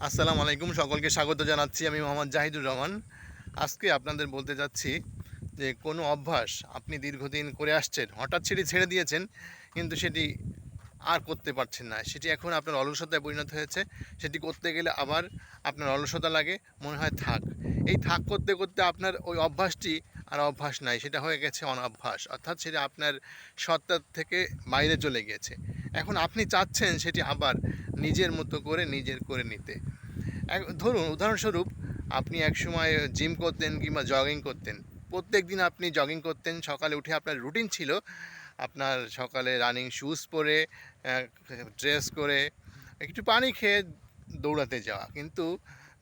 আসসালামু আলাইকুম, সকলকে স্বাগত জানাচ্ছি। আমি মোহাম্মদ জাহিদুর রহমান। আজকে আপনাদের বলতে যাচ্ছি যে কোনো অভ্যাস আপনি দীর্ঘদিন করে আসছেন, হঠাৎ সেটি ছেড়ে দিয়েছেন, কিন্তু সেটি আর করতে পারছেন না। সেটি এখন আপনার অলসতায় পরিণত হয়েছে। সেটি করতে গেলে আবার আপনার অলসতা লাগে, মনে হয় থাক। এই থাক করতে করতে আপনার ওই অভ্যাসটি আর অভ্যাস নাই, সেটা হয়ে গেছে অনভ্যাস, অর্থাৎ সেটা আপনার সত্তার থেকে বাইরে চলে গিয়েছে। এখন আপনি চাচ্ছেন সেটি আবার নিজের মতো করে নিজের করে নিতে। ধরুন উদাহরণস্বরূপ, আপনি একসময় জিম করতেন কিংবা জগিং করতেন। প্রত্যেক দিন আপনি জগিং করতেন, সকালে উঠে আপনার রুটিন ছিল আপনার সকালে রানিং শ্যুজ পরে, ড্রেস করে, একটু পানি খেয়ে দৌড়াতে যাওয়া। কিন্তু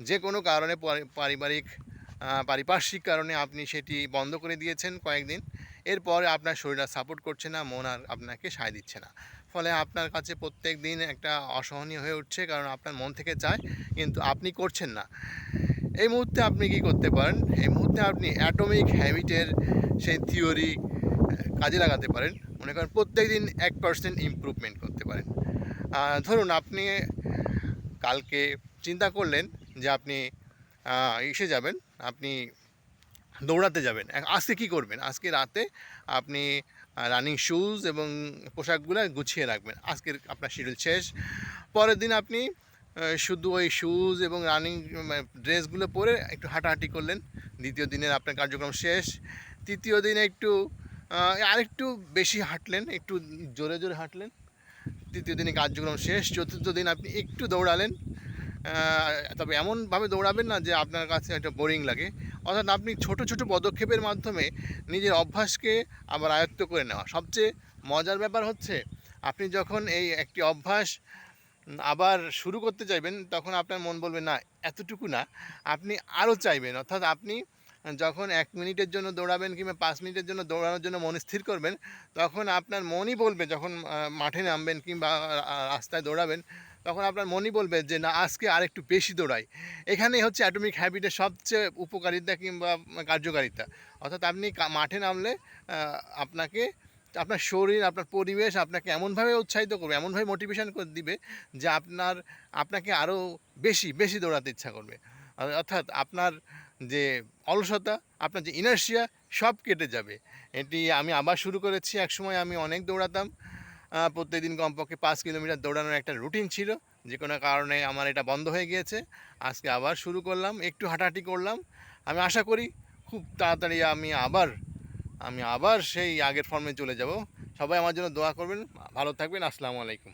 যে কোনো কারণে পারিপার্শ্বিক কারণে আপনি সেটি বন্ধ করে দিয়েছেন কয়েকদিন। এরপরে আপনার শরীর আর সাপোর্ট করছে না, মন আর আপনাকে সায় দিচ্ছে না। ফলে আপনার কাছে প্রত্যেক দিন একটা অসহনীয় হয়ে উঠছে, কারণ আপনার মন থেকে চায় কিন্তু আপনি করছেন না। এই মুহূর্তে আপনি কি করতে পারেন? এই মুহূর্তে আপনি অ্যাটমিক হ্যাবিটের সেই থিওরি কাজে লাগাতে পারেন। মনে করেন প্রত্যেক দিন 1% ইমপ্রুভমেন্ট করতে পারেন। ধরুন আপনি কালকে চিন্তা করলেন যে আপনি যাবেন, আপনি দৌড়াতে যাবেন। আজকে কী করবেন? আজকে রাতে আপনি রানিং শ্যুজ এবং পোশাকগুলো গুছিয়ে রাখবেন। আজকের আপনার শিডিউল শেষ। পরের দিন আপনি শুধু ওই শ্যুজ এবং রানিং ড্রেসগুলো পরে একটু হাঁটাহাঁটি করলেন। দ্বিতীয় দিনের আপনার কার্যক্রম শেষ। তৃতীয় দিনে একটু আরেকটু বেশি হাঁটলেন, একটু জোরে জোরে হাঁটলেন। তৃতীয় দিনে কার্যক্রম শেষ। চতুর্থ দিন আপনি একটু দৌড়ালেন, তবে এমনভাবে দৌড়াবেন না যে আপনার কাছে একটা বোরিং লাগে। অর্থাৎ আপনি ছোট ছোট পদক্ষেপের মাধ্যমে নিজের অভ্যাসকে আবার আয়ত্ত করে নেওয়া। সবচেয়ে মজার ব্যাপার হচ্ছে, আপনি যখন এই একটি অভ্যাস আবার শুরু করতে চাইবেন, তখন আপনার মন বলবে না, এতটুকু না, আপনি আরও চাইবেন। অর্থাৎ আপনি যখন 1 মিনিটের জন্য দৌড়াবেন কিংবা 5 মিনিটের জন্য দৌড়ানোর জন্য মন স্থির করবেন, তখন আপনার মনই বলবে, যখন মাঠে নামবেন কিংবা রাস্তায় দৌড়াবেন, তখন আপনার মনই বলবে যে না, আজকে আরেকটু বেশি দৌড়াই। এখানেই হচ্ছে অ্যাটমিক হ্যাবিটের সবচেয়ে উপকারিতা কিংবা কার্যকারিতা। অর্থাৎ আপনি মাঠে নামলে আপনাকে, আপনার শরীর, আপনার পরিবেশ আপনাকে এমনভাবে উৎসাহিত করবে, এমনভাবে মোটিভেশন করে দিবে যে আপনাকে আরও বেশি বেশি দৌড়াতে ইচ্ছা করবে। অর্থাৎ আপনার যে অলসতা, আপনার যে ইনার্শিয়া, সব কেটে যাবে। এটি আমি আবার শুরু করেছি। একসময় আমি অনেক দৌড়াতাম, প্রত্যেকদিন কমপক্ষে 5 কিলোমিটার দৌড়ানোর একটা রুটিন ছিল। যে কোনো কারণে আমার এটা বন্ধ হয়ে গিয়েছে। আজকে আবার শুরু করলাম, একটু হাঁটাহাঁটি করলাম। আমি আশা করি খুব তাড়াতাড়ি আমি আবার সেই আগের ফর্মে চলে যাব। সবাই আমার জন্য দোয়া করবেন। ভালো থাকবেন। আসসালামু আলাইকুম।